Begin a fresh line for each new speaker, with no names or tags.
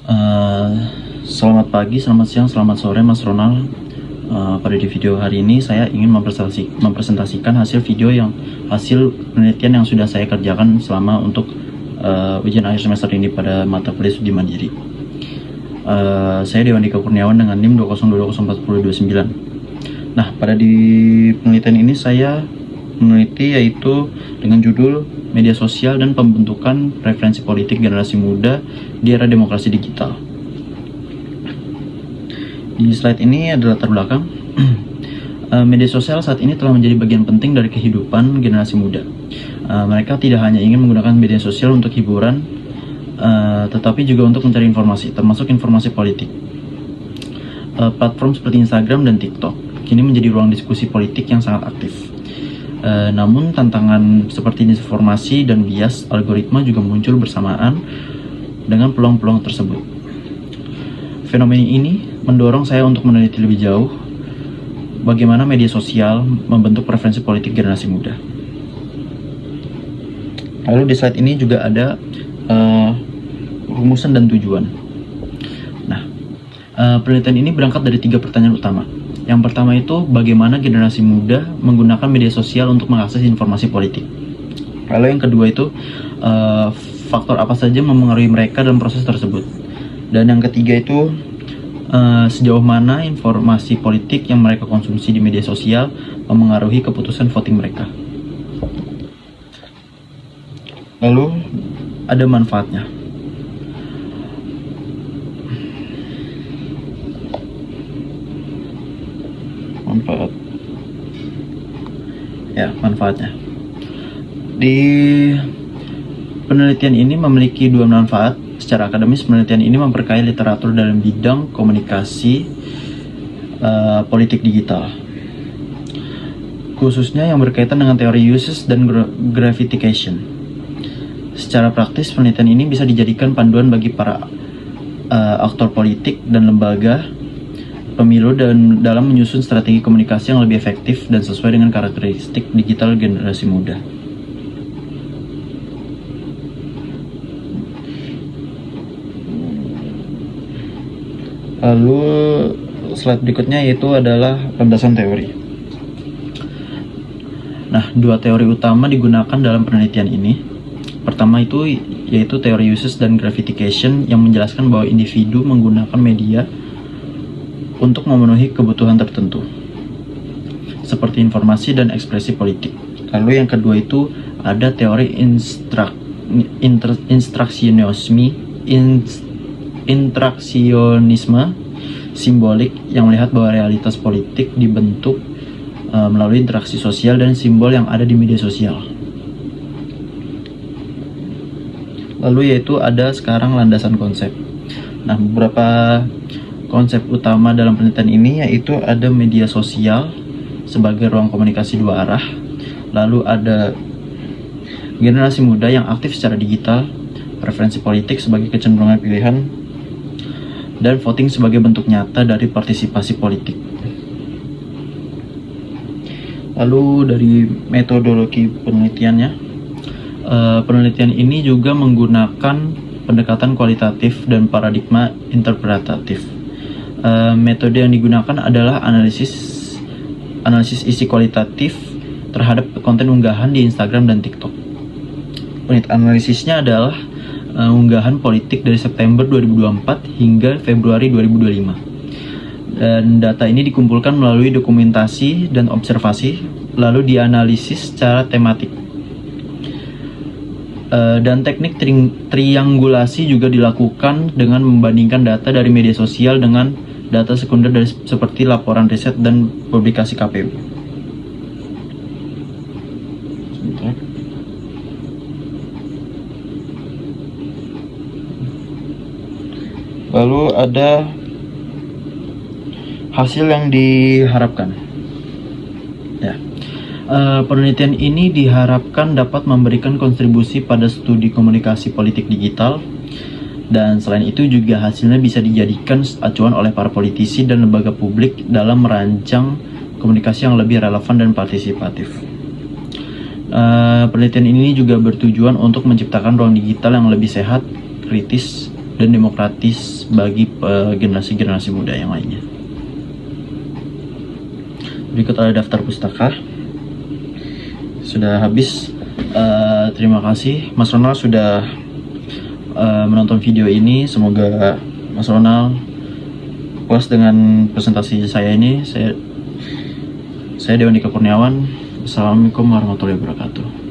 Eh, Selamat pagi, selamat siang, selamat sore Mas Ronald. Pada di video hari ini saya ingin mempresentasikan hasil penelitian yang sudah saya kerjakan selama untuk ujian akhir semester ini pada mata kuliah studi mandiri. Saya Dewan Dika Kurniawan dengan NIM 202040229. Nah, pada di penelitian ini saya meneliti yaitu dengan judul Media Sosial dan Pembentukan Preferensi Politik Generasi Muda di Era Demokrasi Digital. Di slide ini ada latar belakang. Media sosial saat ini telah menjadi bagian penting dari kehidupan generasi muda. Mereka tidak hanya ingin menggunakan media sosial untuk hiburan, tetapi juga untuk mencari informasi, termasuk informasi politik. Platform seperti Instagram dan TikTok kini menjadi ruang diskusi politik yang sangat aktif. Namun tantangan seperti disinformasi dan bias algoritma juga muncul bersamaan dengan peluang-peluang tersebut. Fenomena ini mendorong saya untuk meneliti lebih jauh bagaimana media sosial membentuk preferensi politik generasi muda. Lalu di slide ini juga ada rumusan dan tujuan. Nah, penelitian ini berangkat dari 3 pertanyaan utama. Yang pertama itu bagaimana generasi muda menggunakan media sosial untuk mengakses informasi politik. Lalu yang kedua itu faktor apa saja mempengaruhi mereka dalam proses tersebut. Dan yang ketiga itu sejauh mana informasi politik yang mereka konsumsi di media sosial mempengaruhi keputusan voting mereka. Lalu ada manfaatnya. Manfaatnya. Di penelitian ini memiliki 2 manfaat. Secara akademis, penelitian ini memperkaya literatur dalam bidang komunikasi politik digital, khususnya yang berkaitan dengan teori uses dan gratification. Secara praktis, penelitian ini bisa dijadikan panduan bagi para aktor politik dan lembaga pemilu dan dalam menyusun strategi komunikasi yang lebih efektif dan sesuai dengan karakteristik digital generasi muda. Lalu slide berikutnya yaitu adalah landasan teori. Nah, 2 teori utama digunakan dalam penelitian ini. Pertama itu yaitu teori uses dan gratification yang menjelaskan bahwa individu menggunakan media untuk memenuhi kebutuhan tertentu, seperti informasi dan ekspresi politik. Lalu yang kedua itu ada teori intraksionisme simbolik yang melihat bahwa realitas politik dibentuk melalui interaksi sosial dan simbol yang ada di media sosial. Lalu yaitu ada sekarang landasan konsep. Nah, beberapa konsep utama dalam penelitian ini yaitu ada media sosial sebagai ruang komunikasi 2 arah. Lalu ada generasi muda yang aktif secara digital, preferensi politik sebagai kecenderungan pilihan, dan voting sebagai bentuk nyata dari partisipasi politik. Lalu dari metodologi penelitiannya, penelitian ini juga menggunakan pendekatan kualitatif dan paradigma interpretatif. Metode yang digunakan adalah analisis isi kualitatif terhadap konten unggahan di Instagram dan TikTok. Unit analisisnya adalah unggahan politik dari September 2024 hingga Februari 2025. Dan data ini dikumpulkan melalui dokumentasi dan observasi, lalu dianalisis secara tematik. Dan teknik triangulasi juga dilakukan dengan membandingkan data dari media sosial dengan data sekunder dari seperti laporan riset dan publikasi KPU. Lalu ada hasil yang diharapkan. Penelitian ini diharapkan dapat memberikan kontribusi pada studi komunikasi politik digital, dan selain itu juga hasilnya bisa dijadikan acuan oleh para politisi dan lembaga publik dalam merancang komunikasi yang lebih relevan dan partisipatif. Penelitian ini juga bertujuan untuk menciptakan ruang digital yang lebih sehat, kritis, dan demokratis bagi generasi-generasi muda yang lainnya. Berikut ada daftar pustaka. Sudah habis. Terima kasih Mas Ronald sudah menonton video ini. Semoga Mas Ronald puas dengan presentasi saya ini. Saya Dewan Dika Kurniawan. Assalamualaikum warahmatullahi wabarakatuh.